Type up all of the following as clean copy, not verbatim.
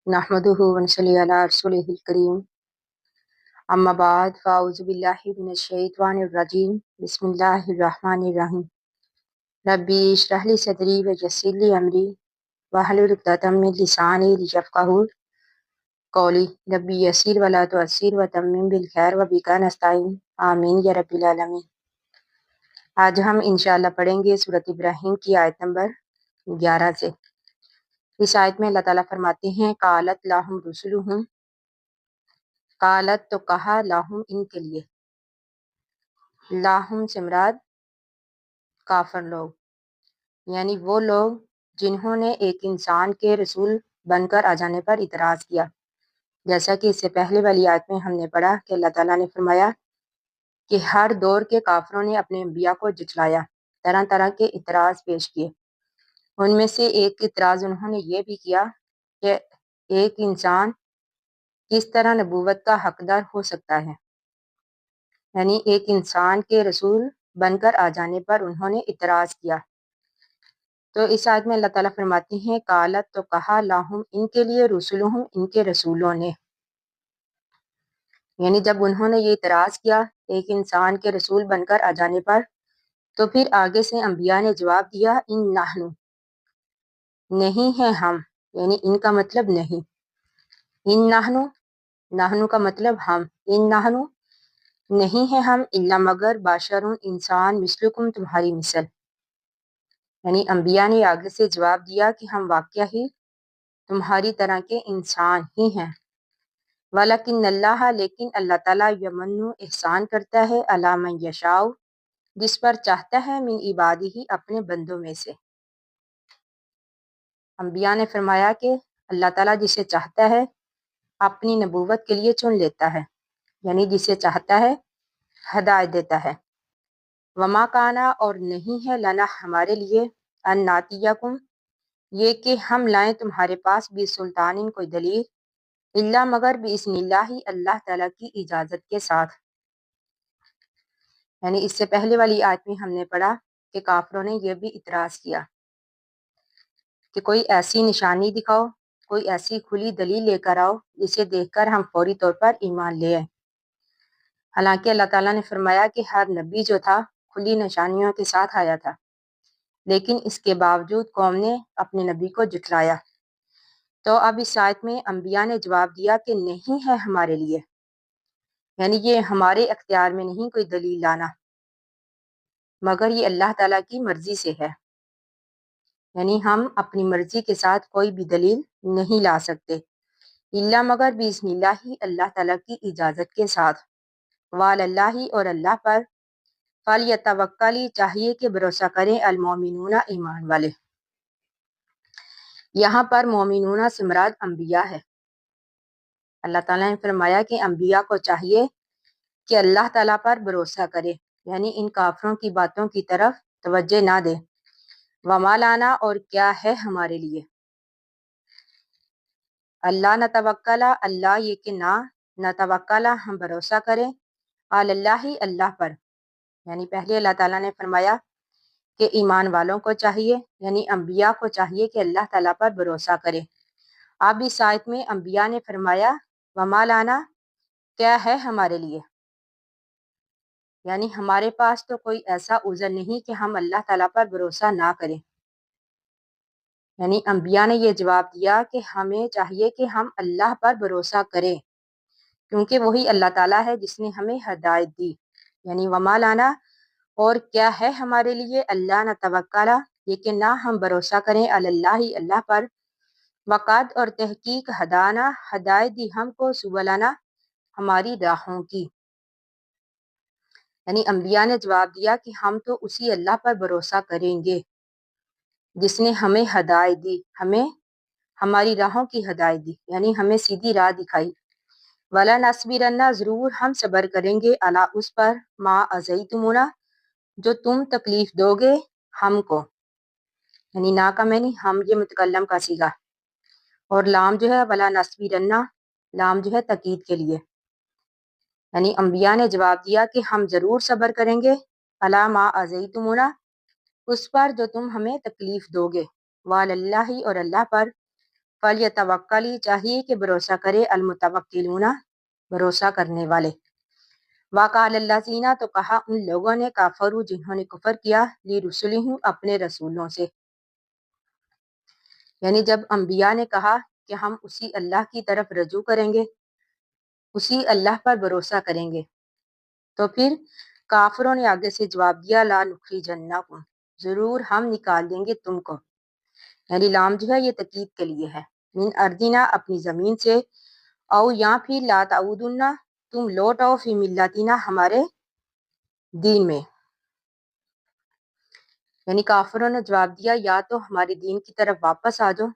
नहमदुहु व नसल्ली अला रसूलिहिल करीम अम्मा बाद फ़अऊज़ु बिल्लाहि मिनश शैतानिर रजीम बिस्मिल्लाहिर रहमानिर रहीम रब्बी इश्रह ली सदरी व यस्सिर ली अमरी वहलुल उक़दतम मिन लिसानी लियफ़क़हू क़ौली रब्बी यस्सिर व ला तुअस्सिर व तम्मिम बिल खैर व बिका नस्ताईन आमीन या रब्बिल आलमीन। आज हम इंशाअल्लाह पढ़ेंगे सूरत इब्राहीम की आयत नंबर 11 से। इस आयत में अल्लाह ताला फरमाते हैं कालत लाहुम रुसुलुहुम, कालत तो कहा, लाहुम इनके लिए, लाहुम से मुराद काफर लोग, यानी वो लोग जिन्होंने एक इंसान के रसूल बनकर आ जाने पर इतराज़ किया। जैसा कि इससे पहले वाली आयत में हमने पढ़ा कि अल्लाह ताला ने फरमाया कि हर दौर के काफरों ने अपने अंबिया को झुठलाया, तरह तरह के इतराज़ पेश किए। उनमें से एक इतराज़ उन्होंने ये भी किया कि एक इंसान किस तरह नबूवत का हकदार हो सकता है, यानी एक इंसान के रसूल बनकर आ जाने पर उन्होंने इतराज़ किया। तो इस आयत में अल्लाह ताला फरमाती हैं कालत तो कहा, लाहुम इनके लिए, रुसुलुहुम इनके रसूलों ने, यानी जब उन्होंने ये इतराज़ किया एक इंसान के रसूल बनकर आ जाने पर, तो फिर आगे से अंबिया ने जवाब दिया इन नाहनु, नहीं है हम, यानी इनका मतलब नहीं, इन नाहनु, नाहनु का मतलब हम, इन नाहनु नहीं है हम, इल्ला मगर बाशरुन इंसान मिस्लुकुम तुम्हारी मिसल, यानी अंबिया ने आगे से जवाब दिया कि हम वाकया ही तुम्हारी तरह के इंसान ही हैं। वलकिन अल्लाह, लेकिन अल्लाह ताला यमन्नु एहसान करता है, अला मन यशाउ, जिस पर चाहता है, मिन इबादिही अपने बंदों में से। अंबिया ने फरमाया कि अल्लाह ताला जिसे चाहता है अपनी नबूवत के लिए चुन लेता है, यानी जिसे चाहता है हदायत देता है। वमा काना, और नहीं है, लना हमारे लिए, अन नातियाकुम, ये कि हम लाएं तुम्हारे पास, भी सुल्तानिन कोई दलील, इल्ला मगर बिइज़्निल्लाही, अल्लाह ताला की इजाज़त के साथ। यानी इससे पहले वाली आयत में हमने पढ़ा कि काफरों ने यह भी इतराज़ किया कि कोई ऐसी निशानी दिखाओ, कोई ऐसी खुली दलील लेकर आओ जिसे देखकर हम फौरी तौर पर ईमान ले आए। हालांकि अल्लाह ताला ने फरमाया कि हर नबी जो था खुली निशानियों के साथ आया था, लेकिन इसके बावजूद कौम ने अपने नबी को झुठलाया। तो अब इस आयत में अंबिया ने जवाब दिया कि नहीं है हमारे लिए, यानी ये हमारे अख्तियार में नहीं कोई दलील लाना, मगर ये अल्लाह ताला की मर्जी से है, यानी हम अपनी मर्जी के साथ कोई भी दलील नहीं ला सकते, इल्ला मगर बिइज़्निल्लाही, अल्लाह ताला की इजाज़त के साथ। वालल्लाही, और अल्लाह पर, फलयतवक्कली, चाहिए कि भरोसा करें, अलमोमिनूना, ईमान वाले। यहाँ पर मोमिनूना से मुराद अंबिया है। अल्लाह ताला ने फरमाया कि अंबिया को चाहिए कि अल्लाह ताला पर भरोसा करे, यानी इन काफरों की बातों की तरफ तवज्जो ना दे। वमा लाना, और क्या है हमारे लिए, अल्लाह न तवक्कला, अल्लाह ये कि ना, न तवक्कला हम भरोसा करें, अल्लाही, अल्लाह पर, यानी पहले अल्लाह ताला ने फरमाया कि ईमान वालों को चाहिए, यानी अंबिया को चाहिए कि अल्लाह ताला पर भरोसा करे। अब इस आयत में अंबिया ने फरमाया वमा लाना, क्या है हमारे लिए, यानी हमारे पास तो कोई ऐसा उज़र नहीं कि हम अल्लाह ताला पर भरोसा ना करें। यानी अंबिया ने ये जवाब दिया कि हमें चाहिए कि हम अल्लाह पर भरोसा करें, क्योंकि वही अल्लाह ताला है जिसने हमें हदायत दी। यानी वमा लाना, और क्या है हमारे लिए, अल्लाह न तवक्कला, ये कि ना हम भरोसा करें, अल्लाही, अल्लाह पर, वक़द, और तहकीक, हदाना, हदायत दी हमको, सुबलाना, हमारी राहों की। यानी अंबिया ने जवाब दिया कि हम तो उसी अल्लाह पर भरोसा करेंगे जिसने हमें हदायत दी, हमें हमारी राहों की हदायत दी, यानी हमें सीधी राह दिखाई। वला नस्बिरन्ना, जरूर हम सब्र करेंगे, अला उस पर, मा अज़ैतुमुना, जो तुम तकलीफ दोगे हमको, यानी ना का मैनी हम, ये मुतकल्लम का सीगा, और लाम जो है वला नस्बिरन्ना, लाम जो है तकीद के लिए, यानी अंबिया ने जवाब दिया कि हम जरूर सब्र करेंगे, अला मा अज़ैतुमुना, उस पर जो तुम हमें तकलीफ दोगे, वालल्लाही, और अल्लाह पर, फलियतवक्कली चाहिए कि भरोसा करे अलमुतवक्किलूना भरोसा करने वाले। वकाल अल्लाज़ीना तो कहा उन लोगों ने काफरू जिन्होंने कुफर किया ली रुसुलिहिम अपने रसूलों से, यानी जब अंबिया ने कहा कि हम उसी अल्लाह की तरफ रजू करेंगे, उसी अल्लाह पर भरोसा करेंगे, तो फिर काफरों ने आगे से जवाब दिया ला नुखरिजन्नकुम जरूर हम निकाल देंगे तुमको, यानी लाम जो है ये तकीद के लिए है, मिन अर्दिना अपनी जमीन से, औ या फिर ला ताउदुन्ना तुम लौट आओ फी मिल्लतिना हमारे दीन में, यानी काफरों ने जवाब दिया या तो हमारे दीन की तरफ वापस आ जाओ,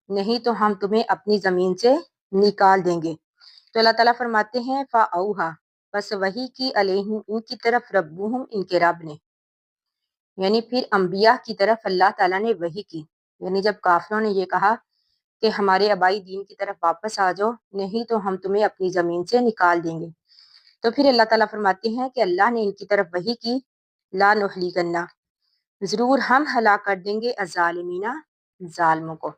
नहीं तो हम तुम्हें अपनी जमीन से निकाल देंगे। तो अल्लाह ताला फरमाते हैं फ़अौहा बस वही की अलैहिम इनकी तरफ रब्बुहुम इनके रब ने, यानी फिर अंबिया की तरफ अल्लाह ताला ने वही की, यानी जब काफिरों ने ये कहा कि हमारे आबाई दीन की तरफ वापस आ जाओ, नहीं तो हम तुम्हें अपनी ज़मीन से निकाल देंगे, तो फिर अल्लाह ताला फरमाते हैं कि अल्लाह ने इनकी तरफ वही की ला नुहलिकन्ना ज़रूर हम हलाक कर देंगे अज़ालिमीना ज़ालिमों को,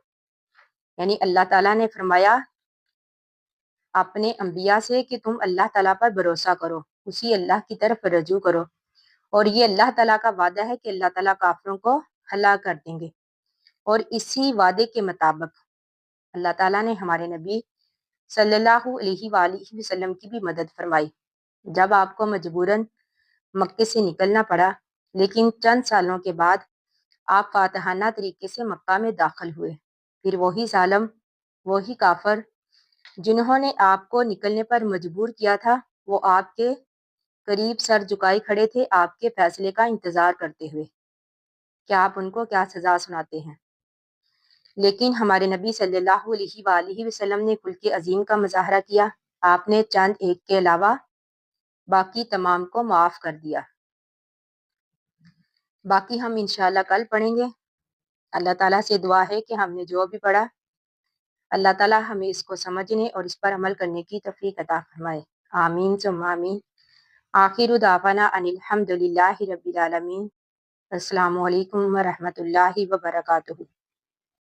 यानी अल्लाह ताला ने फरमाया अपने अंबिया से कि तुम अल्लाह ताला पर भरोसा करो, उसी अल्लाह की तरफ रजू करो, और ये अल्लाह ताला का वादा है कि अल्लाह ताला काफिरों को हलाक कर देंगे। और इसी वादे के मुताबिक अल्लाह ताला ने हमारे नबी सल्लल्लाहु अलैहि वसल्लम की भी मदद फरमाई। जब आपको मजबूरन मक्के से निकलना पड़ा, लेकिन चंद सालों के बाद आप फातहाना तरीके से मक्का में दाखिल हुए, फिर वही जालिम, वही काफर जिन्होंने आपको निकलने पर मजबूर किया था, वो आपके करीब सर झुकाए खड़े थे आपके फैसले का इंतजार करते हुए, क्या आप उनको क्या सजा सुनाते हैं। लेकिन हमारे नबी सल्लल्लाहु अलैहि वसल्लम ने खुल्क़ अजीम का मुजाहरा किया, आपने चंद एक के अलावा बाकी तमाम को माफ कर दिया। बाकी हम इंशाल्लाह कल पढ़ेंगे। अल्लाह ताला से दुआ है कि हमने जो भी पढ़ा अल्लाह ताला हमें इसको समझने और इस पर अमल करने की तौफीक अता फरमाए। आमीन सुम्मा आमीन। आखिरु दावाना अनिल हम्दुलिल्लाहि रब्बिल आलमीन। अस्सलामु अलैकुम व रहमतुल्लाहि व बरकातुहू।